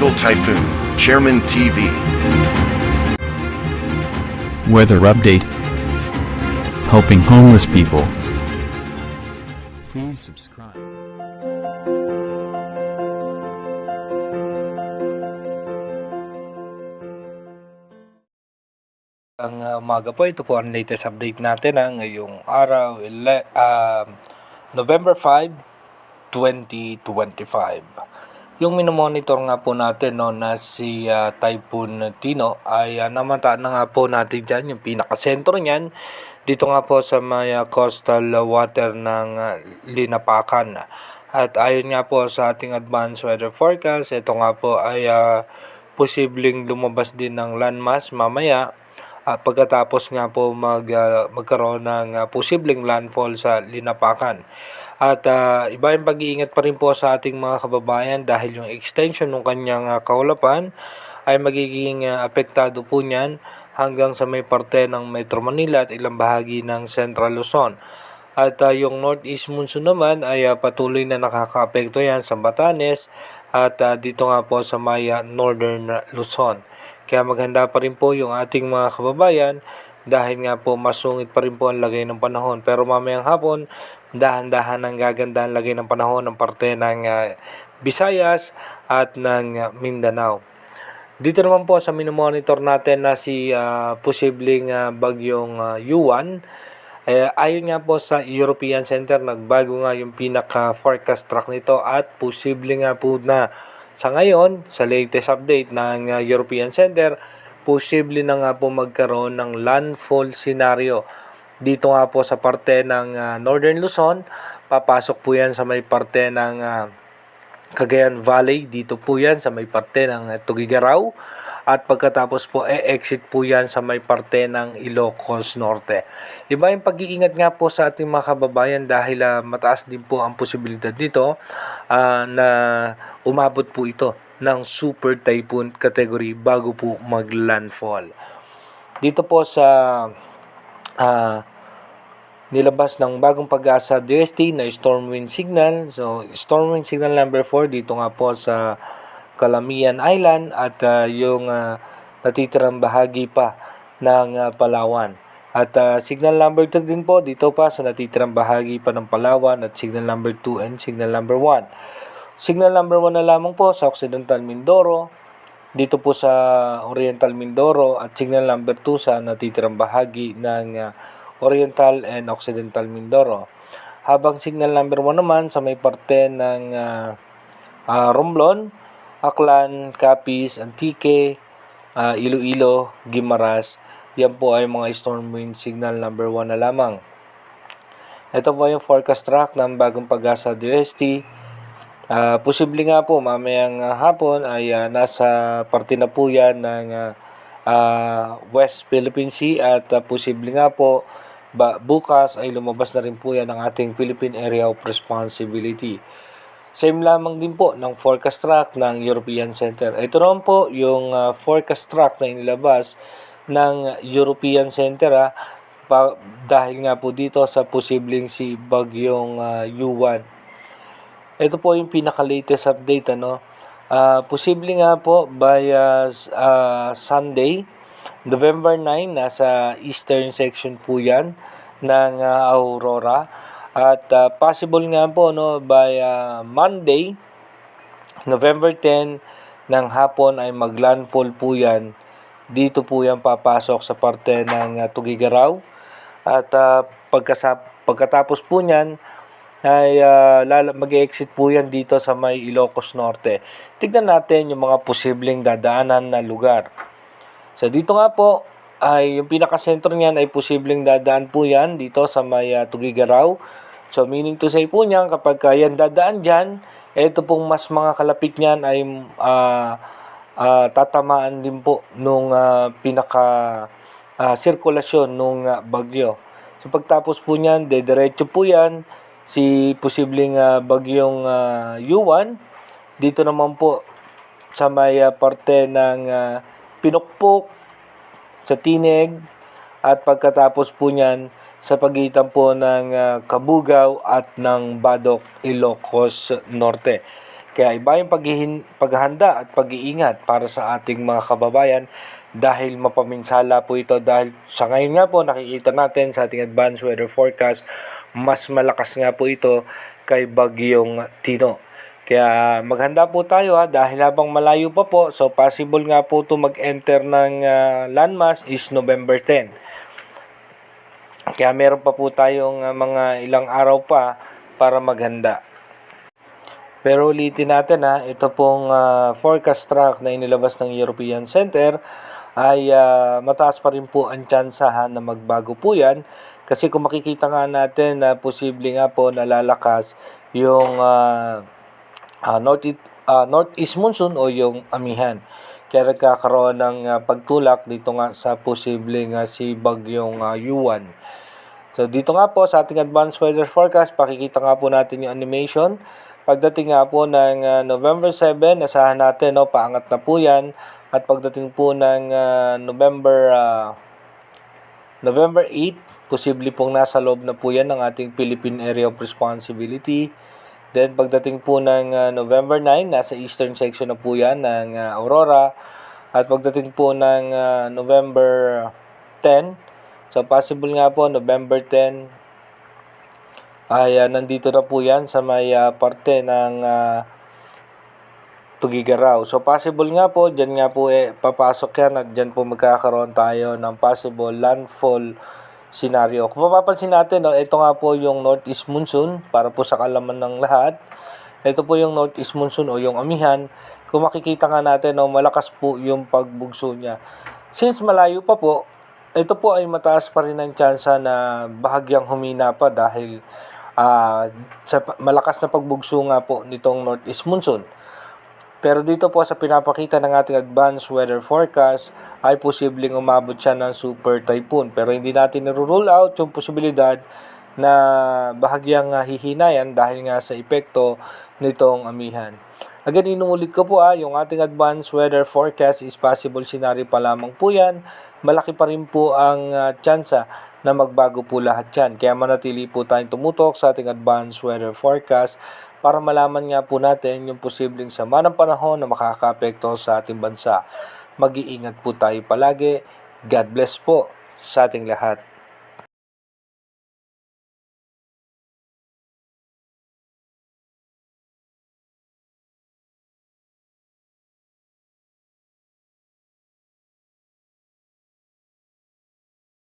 Tropical Typhoon, Chairman TV. Weather update. Helping homeless people. Please subscribe. Ang umaga po, ito po ang latest update natin ngayong araw, November 5, 2025. Yung minomonitor nga po natin na si Typhoon Tino ay namataan na nga po natin dyan, yung pinakasentro niyan, dito nga po sa may coastal water ng Linapakan. At ayon nga po sa ating advanced weather forecast, ito nga po ay posibleng lumabas din ng landmass mamaya. Pagkatapos nga po magkaroon ng posibleng landfall sa Linapakan. At iba yung pag-iingat pa rin po sa ating mga kababayan dahil yung extension ng kanyang kaulapan ay magiging apektado po niyan hanggang sa may parte ng Metro Manila at ilang bahagi ng Central Luzon. At yung northeast monsoon naman ay patuloy na nakakaapekto yan sa Batanes at dito nga po sa may northern Luzon. Kaya maghanda pa rin po yung ating mga kababayan dahil nga po masungit pa rin po ang lagay ng panahon. Pero mamayang hapon, dahan-dahan ang gaganda ang lagay ng panahon ng parte ng Visayas at ng Mindanao. Dito naman po sa minomonitor natin na si posibleng bagyong Yuan. Ayon nga po sa European Center, nagbago nga yung pinaka-forecast track nito at posible nga po na sa ngayon, sa latest update ng European Center, posible na nga po magkaroon ng landfall scenario. Dito nga po sa parte ng Northern Luzon, papasok po yan sa may parte ng Cagayan Valley. Dito po yan sa may parte ng Tugigaraw. At pagkatapos po, exit po yan sa may parte ng Ilocos Norte. Iba yung pag-iingat nga po sa ating mga kababayan dahil mataas din po ang posibilidad dito na umabot po ito ng super typhoon category bago po mag-landfall. Dito po sa nilabas ng bagong Pag-asa DST na storm wind signal. So, storm wind signal number 4 dito nga po sa Calamian Island at yung natitirang bahagi pa ng Palawan. At signal number 2 din po dito pa sa natitirang bahagi pa ng Palawan at signal number 2 and signal number 1. Signal number 1 na lamang po sa Occidental Mindoro, dito po sa Oriental Mindoro at signal number 2 sa natitirang bahagi ng Oriental and Occidental Mindoro. Habang signal number 1 naman sa may parte ng Romblon, Aklan, Capiz, Antique, Iloilo, Guimaras. Yan po ay mga storm wind signal number 1 na lamang. Ito po yung forecast track ng bagong Pag-asa DST. Posible nga po mamayang hapon ay nasa parte na po yan ng West Philippine Sea at posible nga po bukas ay lumabas na rin po yan ng ating Philippine Area of Responsibility. Same lamang din po ng forecast track ng European Center. Ito naman po yung forecast track na inilabas ng European Center dahil nga po dito sa posibleng si bagyong Yuan. Ito po yung pinaka-latest update. Posible nga po by Sunday, November 9, nasa eastern section po yan ng Aurora. At possible nga po by Monday, November 10 ng hapon ay maglandfall po yan. Dito po yan papasok sa parte ng Tugigaraw. At pagkatapos po niyan ay mag-exit po yan dito sa may Ilocos Norte. Tignan natin yung mga posibleng dadaanan na lugar. So dito nga po ay yung pinakasentro niyan ay posibleng dadaan po yan dito sa may Tugigaraw. So meaning to say po niyan kapag yan dadaan dyan, ito pong mas mga kalapit niyan ay tatamaan din po nung sirkulasyon nung bagyo. So pagtapos po niyan, diretso po yan si posibleng bagyong Yuan. Dito naman po sa may parte ng Pinukpok, sa Tineg, at pagkatapos po niyan sa pagitan po ng Kabugao at ng Badok, Ilocos Norte. Kaya iba yung paghahanda at pag-iingat para sa ating mga kababayan dahil mapaminsala po ito dahil sa ngayon nga po nakikita natin sa ating advanced weather forecast mas malakas nga po ito kay Bagyong Tino. Kaya maghanda po tayo dahil habang malayo pa po, so possible nga po ito mag-enter ng landmass is November 10. Kaya meron pa po tayong mga ilang araw pa para maghanda. Pero ulitin natin ito pong forecast track na inilabas ng European Center ay mataas pa rin po ang tsansahan na magbago po yan. Kasi kung makikita nga natin na posible nga po nalalakas yung northeast monsoon o yung amihan. Kaya nagkakaroon ng pagtulak dito nga sa posibleng si Bagyong Yuan. So dito nga po sa ating advanced weather forecast, pakikita nga po natin yung animation. Pagdating nga po ng November 7, asahan natin paangat na po yan. At pagdating po ng November 8, posible pong nasa loob na po yan ng ating Philippine Area of Responsibility. Then pagdating po ng November 9, nasa eastern section na po yan ng Aurora. At pagdating po ng November 10, so possible nga po November 10, ay nandito na po yan sa may parte ng Tugigaraw. So possible nga po, dyan nga po papasok yan at dyan po magkakaroon tayo ng possible landfall scenario. Kung mapapansin natin, ito nga po yung northeast monsoon para po sa kalaman ng lahat. Ito po yung northeast monsoon o yung amihan. Kung makikita nga natin, malakas po yung pagbugso niya. Since malayo pa po, ito po ay mataas pa rin ang tsansa na bahagyang humina pa dahil sa malakas na pagbugso nga po nitong northeast monsoon. Pero dito po sa pinapakita ng ating advanced weather forecast ay posibleng umabot siya ng super typhoon. Pero hindi natin nirule out yung posibilidad na bahagyang hihinayan dahil nga sa epekto nitong amihan. Again, inuulit ko po yung ating advanced weather forecast is possible scenario pa lamang po yan. Malaki pa rin po ang tsansa na magbago po lahat yan. Kaya manatili po tayong tumutok sa ating advanced weather forecast para malaman nga po natin yung posibleng sama ng panahon na makakaapekto sa ating bansa. Mag-iingat po tayo palagi. God bless po sa ating lahat.